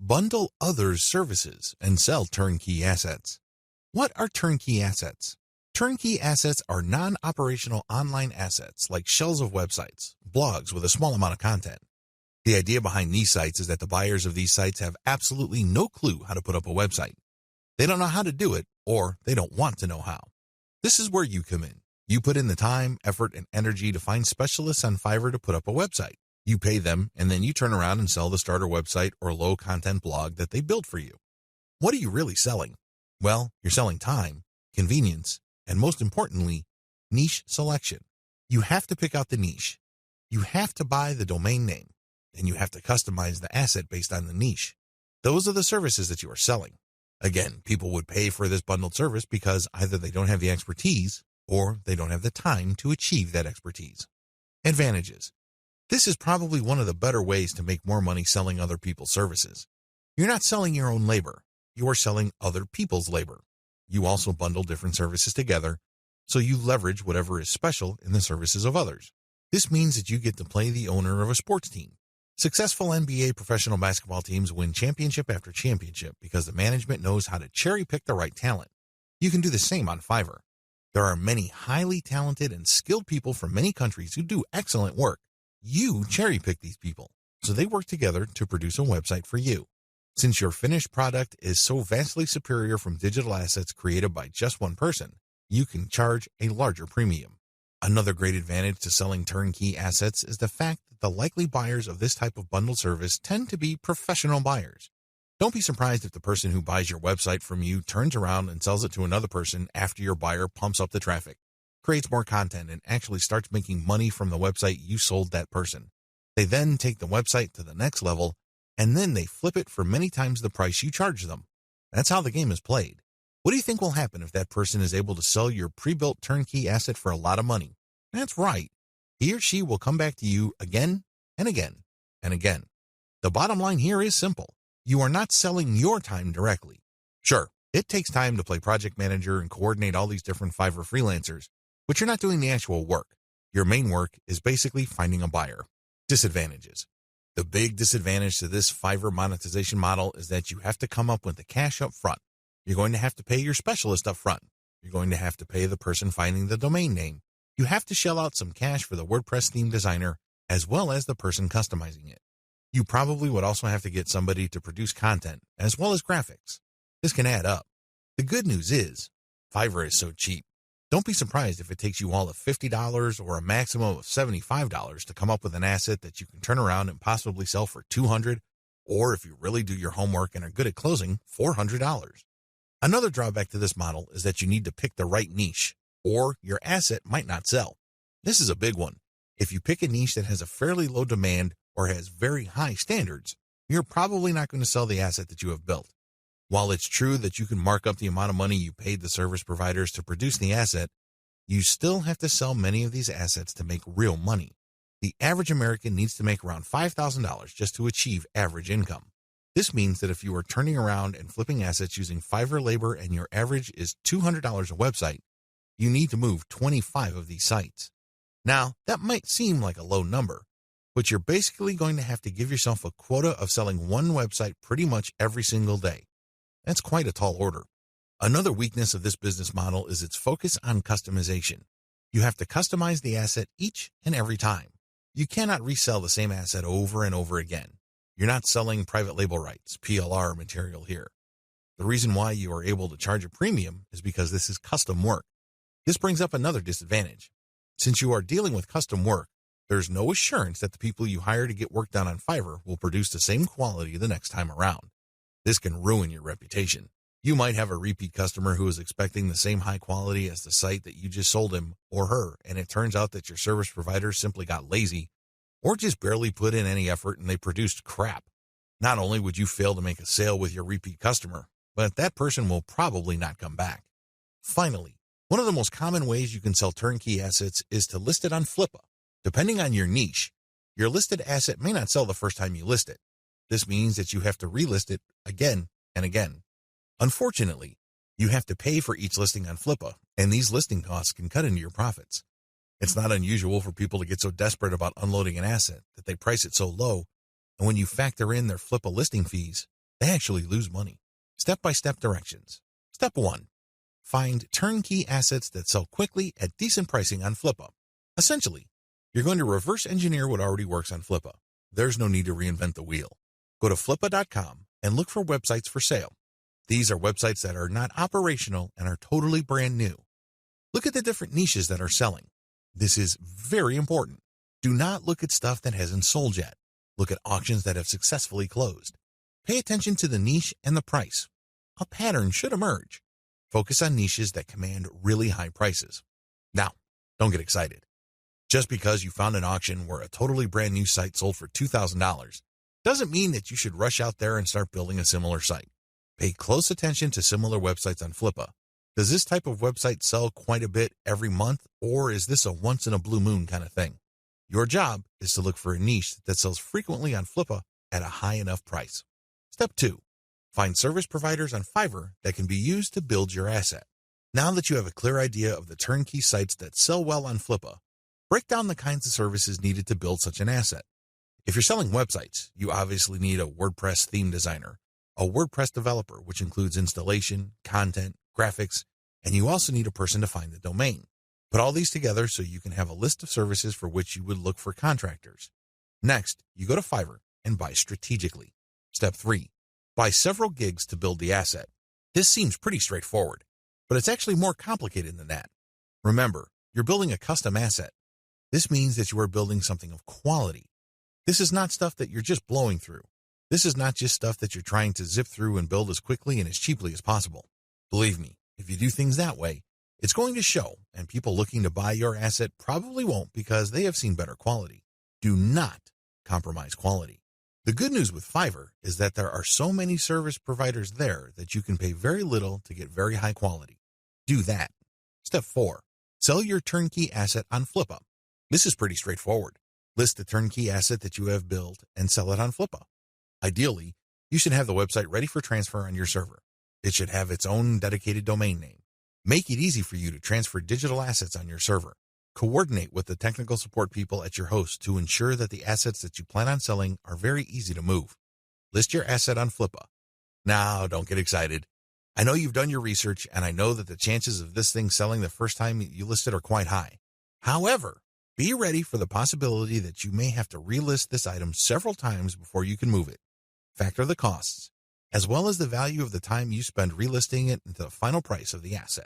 Bundle others' services and sell turnkey assets. What are turnkey assets? Turnkey assets are non-operational online assets like shells of websites, blogs with a small amount of content. The idea behind these sites is that the buyers of these sites have absolutely no clue how to put up a website. They don't know how to do it, or they don't want to know how. This is where you come in. You put in the time, effort, and energy to find specialists on Fiverr to put up a website. You pay them, and then you turn around and sell the starter website or low-content blog that they built for you. What are you really selling? Well, you're selling time, convenience, and most importantly, niche selection. You have to pick out the niche. You have to buy the domain name, and you have to customize the asset based on the niche. Those are the services that you are selling. Again, people would pay for this bundled service because either they don't have the expertise or they don't have the time to achieve that expertise. Advantages. This is probably one of the better ways to make more money selling other people's services. You're not selling your own labor. You are selling other people's labor. You also bundle different services together, so you leverage whatever is special in the services of others. This means that you get to play the owner of a sports team. Successful NBA professional basketball teams win championship after championship because the management knows how to cherry-pick the right talent. You can do the same on Fiverr. There are many highly talented and skilled people from many countries who do excellent work. You cherry-pick these people, so they work together to produce a website for you. Since your finished product is so vastly superior from digital assets created by just one person, you can charge a larger premium. Another great advantage to selling turnkey assets is the fact that the likely buyers of this type of bundled service tend to be professional buyers. Don't be surprised if the person who buys your website from you turns around and sells it to another person after your buyer pumps up the traffic, creates more content, and actually starts making money from the website you sold that person. They then take the website to the next level, and then they flip it for many times the price you charge them. That's how the game is played. What do you think will happen if that person is able to sell your pre-built turnkey asset for a lot of money? That's right. He or she will come back to you again and again and again. The bottom line here is simple. You are not selling your time directly. Sure, it takes time to play project manager and coordinate all these different Fiverr freelancers, but you're not doing the actual work. Your main work is basically finding a buyer. Disadvantages. The big disadvantage to this Fiverr monetization model is that you have to come up with the cash up front. You're going to have to pay your specialist up front. You're going to have to pay the person finding the domain name. You have to shell out some cash for the WordPress theme designer as well as the person customizing it. You probably would also have to get somebody to produce content as well as graphics. This can add up. The good news is, Fiverr is so cheap. Don't be surprised if it takes you all of $50 or a maximum of $75 to come up with an asset that you can turn around and possibly sell for $200, or if you really do your homework and are good at closing, $400. Another drawback to this model is that you need to pick the right niche, or your asset might not sell. This is a big one. If you pick a niche that has a fairly low demand or has very high standards, you're probably not going to sell the asset that you have built. While it's true that you can mark up the amount of money you paid the service providers to produce the asset, you still have to sell many of these assets to make real money. The average American needs to make around $5,000 just to achieve average income. This means that if you are turning around and flipping assets using Fiverr labor and your average is $200 a website, you need to move 25 of these sites. Now, that might seem like a low number, but you're basically going to have to give yourself a quota of selling one website pretty much every single day. That's quite a tall order. Another weakness of this business model is its focus on customization. You have to customize the asset each and every time. You cannot resell the same asset over and over again. You're not selling private label rights, PLR material here. The reason why you are able to charge a premium is because this is custom work. This brings up another disadvantage. Since you are dealing with custom work, there's no assurance that the people you hire to get work done on Fiverr will produce the same quality the next time around. This can ruin your reputation. You might have a repeat customer who is expecting the same high quality as the site that you just sold him or her, and it turns out that your service provider simply got lazy or just barely put in any effort and they produced crap. Not only would you fail to make a sale with your repeat customer, but that person will probably not come back. Finally, one of the most common ways you can sell turnkey assets is to list it on Flippa. Depending on your niche, your listed asset may not sell the first time you list it. This means that you have to relist it again and again. Unfortunately, you have to pay for each listing on Flippa, and these listing costs can cut into your profits. It's not unusual for people to get so desperate about unloading an asset that they price it so low, and when you factor in their Flippa listing fees, They actually lose money. Step-by-step directions. Step 1. Find turnkey assets that sell quickly at decent pricing on Flippa. Essentially, you're going to reverse engineer what already works on Flippa. There's no need to reinvent the wheel. Go to flippa.com and look for websites for sale. These are websites that are not operational and are totally brand new. Look at the different niches that are selling. This is very important. Do not look at stuff that hasn't sold yet. Look at auctions that have successfully closed. Pay attention to the niche and the price. A pattern should emerge. Focus on niches that command really high prices. Now, don't get excited. Just because you found an auction where a totally brand new site sold for $2,000 doesn't mean that you should rush out there and start building a similar site. Pay close attention to similar websites on Flippa. Does this type of website sell quite a bit every month, or is this a once-in-a-blue-moon kind of thing? Your job is to look for a niche that sells frequently on Flippa at a high enough price. Step 2. Find service providers on Fiverr that can be used to build your asset. Now that you have a clear idea of the turnkey sites that sell well on Flippa, break down the kinds of services needed to build such an asset. If you're selling websites, you obviously need a WordPress theme designer, a WordPress developer, which includes installation, content, graphics, and you also need a person to find the domain. Put all these together so you can have a list of services for which you would look for contractors. Next, you go to Fiverr and buy strategically. Step 3. Buy several gigs to build the asset. This seems pretty straightforward, but it's actually more complicated than that. Remember, you're building a custom asset. This means that you are building something of quality. This is not stuff that you're just blowing through. This is not just stuff that you're trying to zip through and build as quickly and as cheaply as possible. Believe me, if you do things that way, it's going to show, and people looking to buy your asset probably won't because they have seen better quality. Do not compromise quality. The good news with Fiverr is that there are so many service providers there that you can pay very little to get very high quality. Do that. Step 4. Sell your turnkey asset on Flippa. This is pretty straightforward. List the turnkey asset that you have built and sell it on Flippa. Ideally, you should have the website ready for transfer on your server. It should have its own dedicated domain name. Make it easy for you to transfer digital assets on your server. Coordinate with the technical support people at your host to ensure that the assets that you plan on selling are very easy to move. List your asset on Flippa. Now, don't get excited. I know you've done your research, and I know that the chances of this thing selling the first time you list it are quite high. However, be ready for the possibility that you may have to relist this item several times before you can move it. Factor the costs, as well as the value of the time you spend relisting it into the final price of the asset.